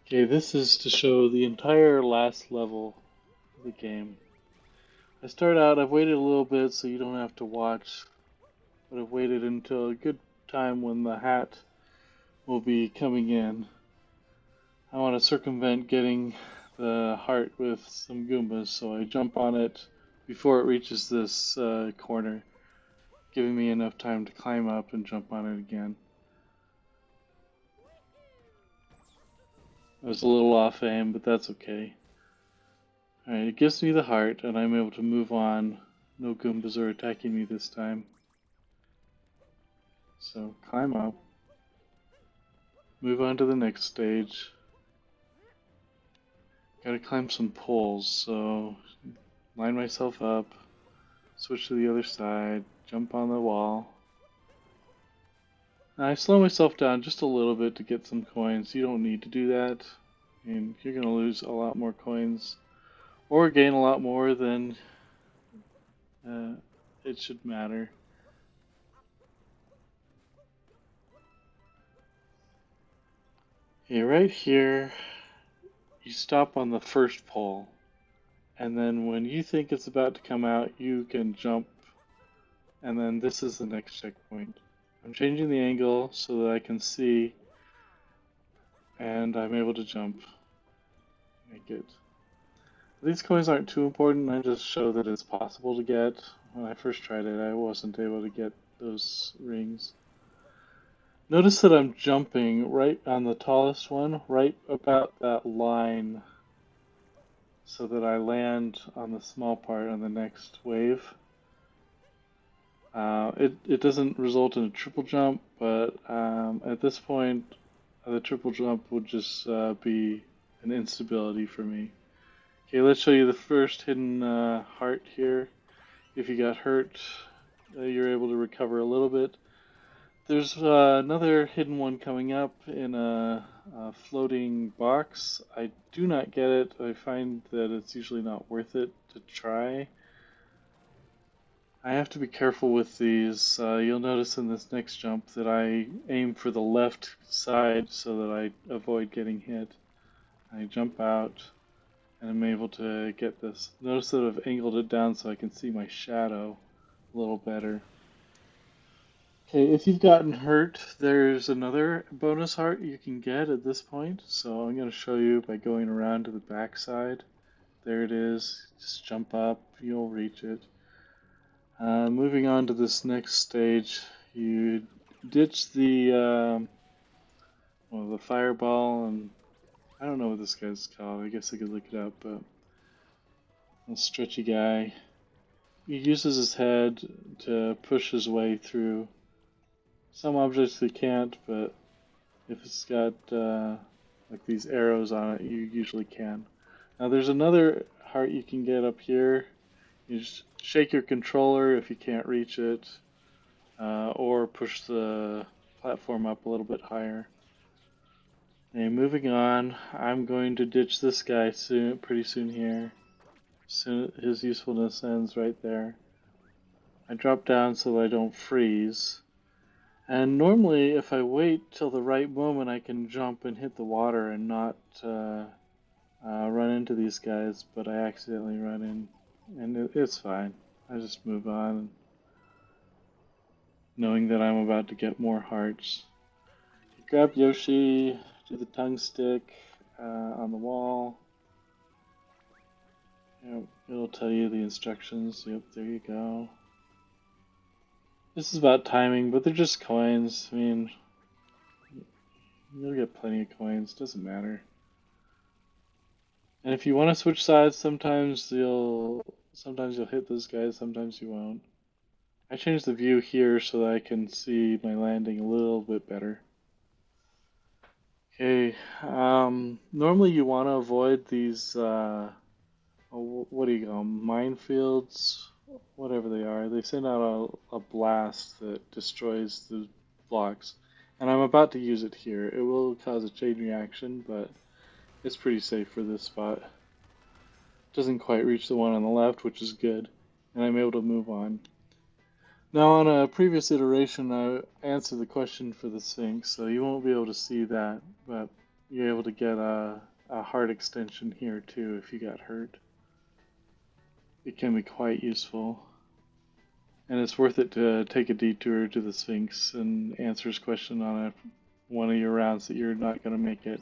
Okay, this is to show the entire last level of the game. I've waited a little bit so you don't have to watch, but I've waited until a good time when the hat will be coming in. I want to circumvent getting the heart with some Goombas, so I jump on it before it reaches this corner, giving me enough time to climb up and jump on it again. I was a little off aim, but that's okay. Alright, it gives me the heart, and I'm able to move on. No Goombas are attacking me this time. So, climb up. Move on to the next stage. Gotta climb some poles, so line myself up, switch to the other side, jump on the wall. I slow myself down just a little bit to get some coins. You don't need to do that. And you're gonna lose a lot more coins, or gain a lot more than it should matter. Okay, right here, you stop on the first pole, and then when you think it's about to come out, you can jump, and then this is the next checkpoint. I'm changing the angle so that I can see, and I'm able to jump. Make it. These coins aren't too important, I just show that it's possible to get. When I first tried it, I wasn't able to get those rings. Notice that I'm jumping right on the tallest one, right about that line, so that I land on the small part on the next wave. It doesn't result in a triple jump, but at this point, the triple jump would just be an instability for me. Okay, let's show you the first hidden heart here. If you got hurt, you're able to recover a little bit. There's another hidden one coming up in a floating box. I do not get it. I find that it's usually not worth it to try. I have to be careful with these. You'll notice in this next jump that I aim for the left side so that I avoid getting hit. I jump out and I'm able to get this. Notice that I've angled it down so I can see my shadow a little better. Okay, if you've gotten hurt, there's another bonus heart you can get at this point. So I'm going to show you by going around to the back side. There it is. Just jump up, you'll reach it. Moving on to this next stage, you ditch the fireball, and I don't know what this guy's called. I guess I could look it up, but a stretchy guy. He uses his head to push his way through. Some objects he can't, but if it's got like these arrows on it, you usually can. Now there's another heart you can get up here. You just shake your controller if you can't reach it, or push the platform up a little bit higher. Okay, moving on, I'm going to ditch this guy pretty soon here. His usefulness ends right there. I drop down so that I don't freeze. And normally, if I wait till the right moment, I can jump and hit the water and not run into these guys, but I accidentally run in, and it's fine. I just move on, knowing that I'm about to get more hearts. You grab Yoshi, do the tongue stick on the wall. Yep, it'll tell you the instructions. Yep, there you go. This is about timing, but they're just coins. I mean, you'll get plenty of coins, doesn't matter. And if you want to switch sides, sometimes you'll hit those guys, sometimes you won't. I changed the view here so that I can see my landing a little bit better. Okay, normally you want to avoid these, what do you call them, minefields? Whatever they are. They send out a blast that destroys the blocks. And I'm about to use it here. It will cause a chain reaction, but it's pretty safe for this spot. Doesn't quite reach the one on the left, which is good. And I'm able to move on. Now on a previous iteration, I answered the question for the Sphinx, so you won't be able to see that. But you're able to get a heart extension here too if you got hurt. It can be quite useful. And it's worth it to take a detour to the Sphinx and answer his question on one of your rounds that you're not going to make it.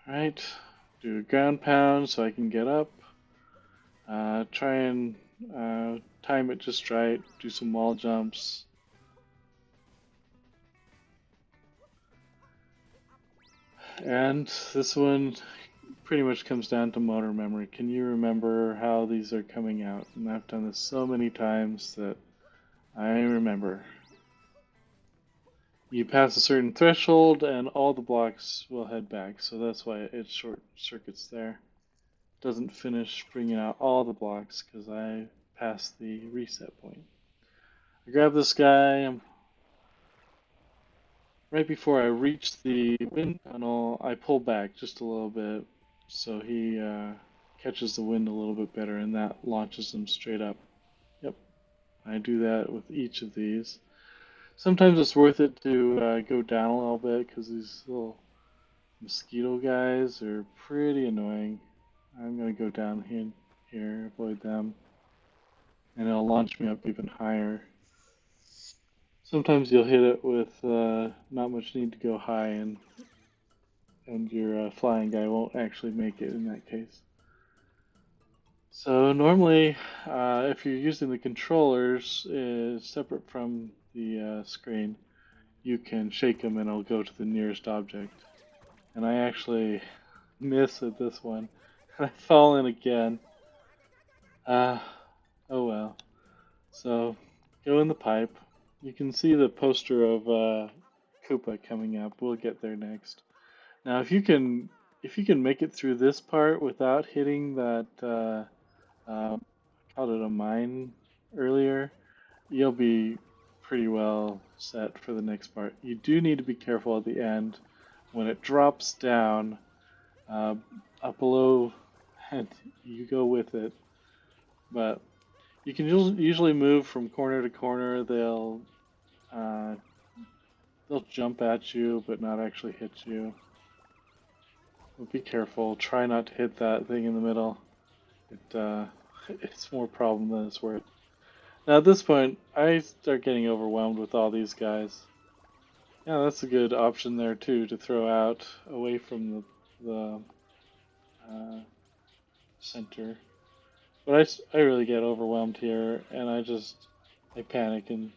Alright, do a ground pound so I can get up. Try and time it just right, do some wall jumps. And this one pretty much comes down to motor memory. Can you remember how these are coming out? And I've done this so many times that I remember. You pass a certain threshold and all the blocks will head back, so that's why it short circuits there. Doesn't finish bringing out all the blocks because I passed the reset point. I grab this guy. Right before I reach the wind tunnel, I pull back just a little bit so he catches the wind a little bit better, and that launches him straight up. Yep, I do that with each of these. Sometimes it's worth it to go down a little bit because these little mosquito guys are pretty annoying. I'm going to go down here, avoid them, and it'll launch me up even higher. Sometimes you'll hit it with not much need to go high, and your flying guy won't actually make it in that case. So normally, if you're using the controllers separate from the screen, you can shake them and it'll go to the nearest object. And I actually miss at this one. I fall in again. Oh well. So go in the pipe. You can see the poster of Koopa coming up. We'll get there next. Now, if you can make it through this part without hitting that, I called it a mine earlier, you'll be pretty well set for the next part. You do need to be careful at the end when it drops down up below, and you go with it. But you can usually move from corner to corner. They'll jump at you, but not actually hit you. But be careful. Try not to hit that thing in the middle. It's more problem than it's worth. Now at this point, I start getting overwhelmed with all these guys. Yeah, that's a good option there too to throw out away from the center. But I really get overwhelmed here, and I panic and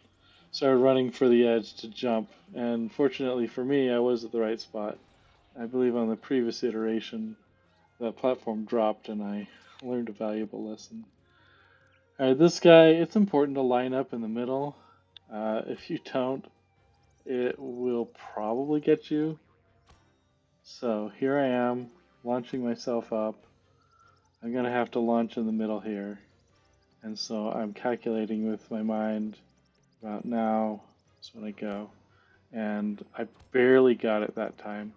started running for the edge to jump. And fortunately for me, I was at the right spot. I believe on the previous iteration, the platform dropped and I learned a valuable lesson. Alright, this guy, it's important to line up in the middle. If you don't, it will probably get you. So here I am, launching myself up. I'm going to have to launch in the middle here. And so I'm calculating with my mind about now is when I go. And I barely got it that time.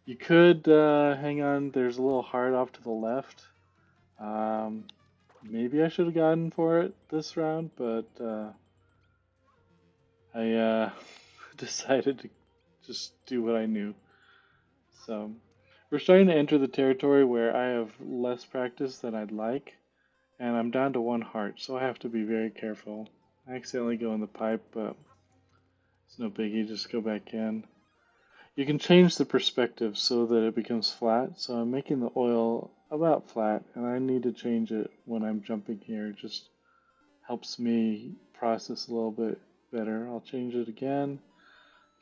You could hang on, there's a little heart off to the left. Maybe I should have gotten for it this round, but I decided to just do what I knew. So we're starting to enter the territory where I have less practice than I'd like, and I'm down to one heart, so I have to be very careful. I accidentally go in the pipe, but it's no biggie, just go back in. You can change the perspective so that it becomes flat, so I'm making the oil about flat, and I need to change it when I'm jumping here. It just helps me process a little bit better. I'll change it again.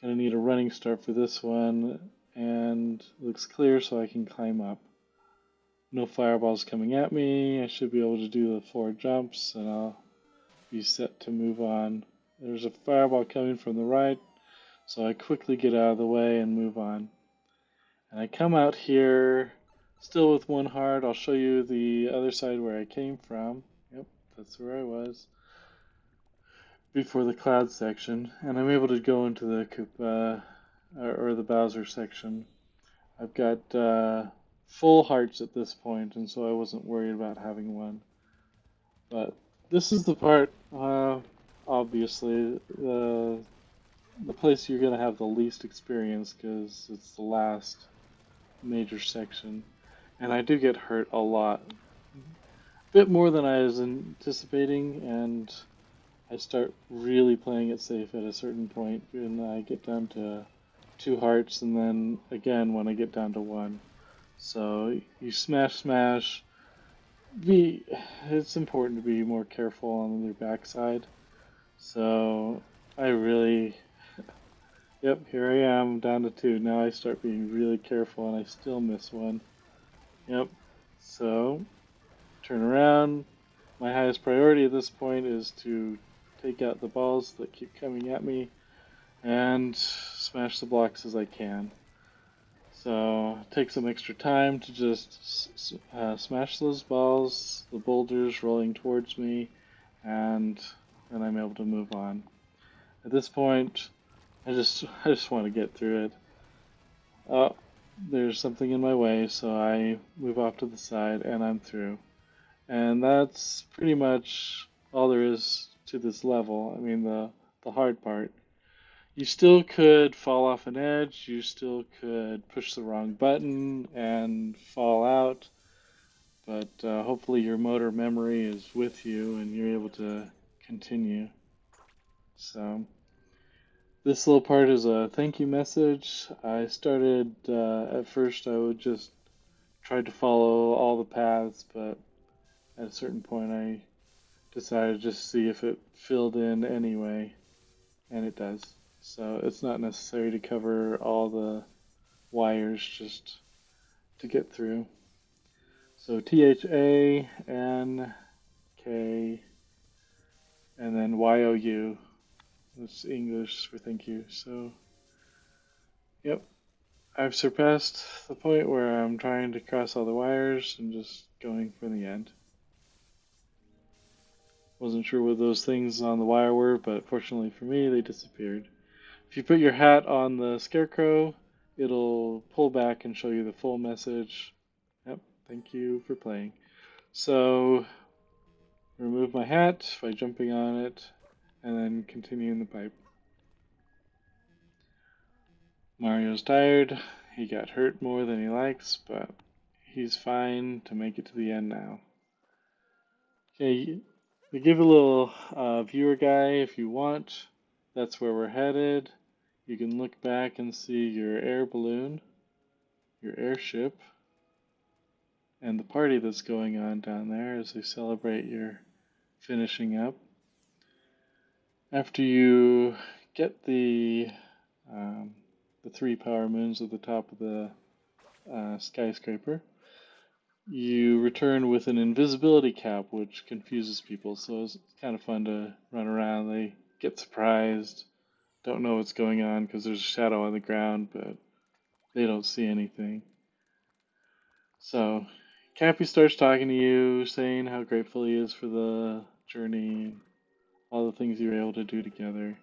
Gonna need a running start for this one, and it looks clear so I can climb up. No fireballs coming at me. I should be able to do the 4 jumps, and I'll be set to move on. There's a fireball coming from the right, so I quickly get out of the way and move on. And I come out here still with one heart. I'll show you the other side where I came from. Yep, that's where I was before the cloud section. And I'm able to go into the Koopa or the Bowser section. I've got full hearts at this point, and so I wasn't worried about having one. But this is the part, obviously, the place you're gonna have the least experience because it's the last major section, and I do get hurt a lot, a bit more than I was anticipating, and I start really playing it safe at a certain point, and I get down to 2 hearts, and then again when I get down to 1. So you smash, smash. Be It's important to be more careful on your backside. So I really, yep, here I am down to 2. Now I start being really careful, and I still miss one. Yep. So turn around. My highest priority at this point is to take out the balls that keep coming at me and smash the blocks as I can. So take some extra time to just smash those balls, the boulders rolling towards me, and then I'm able to move on. At this point, I just want to get through it. Oh, there's something in my way, so I move off to the side and I'm through. And that's pretty much all there is to this level. I mean, the hard part. You still could fall off an edge, you still could push the wrong button and fall out, but hopefully your motor memory is with you and you're able to continue. So, this little part is a thank you message. I started, at first, I would just try to follow all the paths, but at a certain point, I decided to just see if it filled in anyway, and it does. So, it's not necessary to cover all the wires just to get through. So THANK and then YOU. That's English for thank you. So, yep, I've surpassed the point where I'm trying to cross all the wires and just going for the end. Wasn't sure what those things on the wire were, but fortunately for me, they disappeared. If you put your hat on the scarecrow, it'll pull back and show you the full message. Yep, thank you for playing. So, remove my hat by jumping on it, and then continue in the pipe. Mario's tired. He got hurt more than he likes, but he's fine to make it to the end now. Okay, we give a little viewer guide if you want. That's where we're headed. You can look back and see your air balloon, your airship, and the party that's going on down there as they celebrate your finishing up. After you get the 3 power moons at the top of the skyscraper, you return with an invisibility cap, which confuses people. So it's kind of fun to run around. They get surprised, don't know what's going on because there's a shadow on the ground, but they don't see anything. So Cappy starts talking to you, saying how grateful he is for the journey and all the things you were able to do together.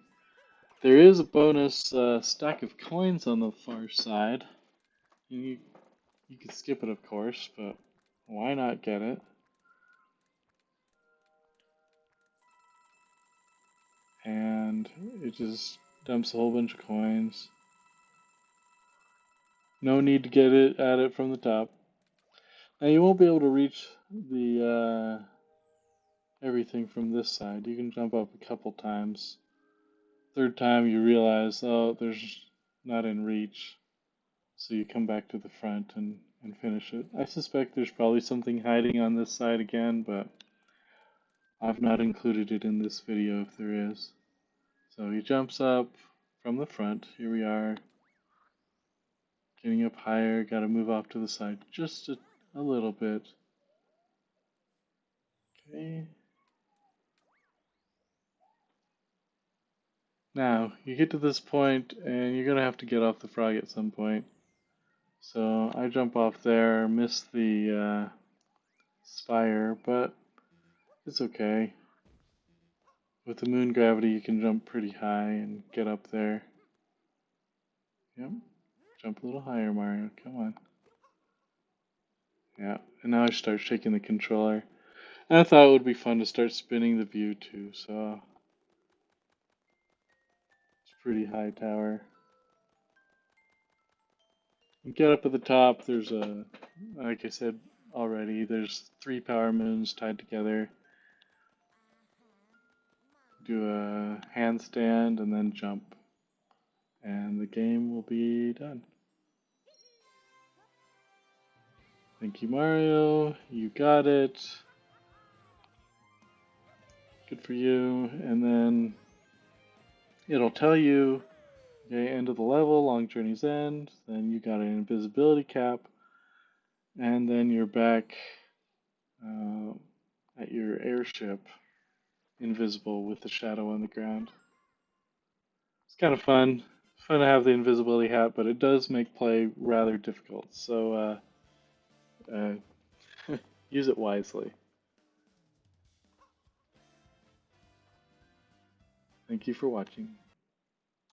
There is a bonus stack of coins on the far side. You could skip it, of course, but why not get it? And it just dumps a whole bunch of coins. No need to get it at it from the top. Now you won't be able to reach the everything from this side. You can jump up a couple times. Third time you realize, oh, there's not in reach. So you come back to the front and finish it. I suspect there's probably something hiding on this side again, but I've not included it in this video if there is. So he jumps up from the front. Here we are. Getting up higher. Gotta move off to the side just a little bit. Okay. Now, you get to this point and you're gonna have to get off the frog at some point. So I jump off there, miss the spire, but it's okay. With the moon gravity, you can jump pretty high and get up there. Yep. Jump a little higher, Mario. Come on. Yeah. And now I start shaking the controller. And I thought it would be fun to start spinning the view too, so it's pretty high tower. You get up at the top, there's like I said already, there's 3 power moons tied together. Do a handstand and then jump, and the game will be done. Thank you, Mario. You got it. Good for you. And then it'll tell you, okay, end of the level, long journey's end. Then you got an invisibility cap, and then you're back at your airship, invisible with the shadow on the ground. It's kind of fun. Fun to have the invisibility hat, but it does make play rather difficult. So use it wisely. Thank you for watching.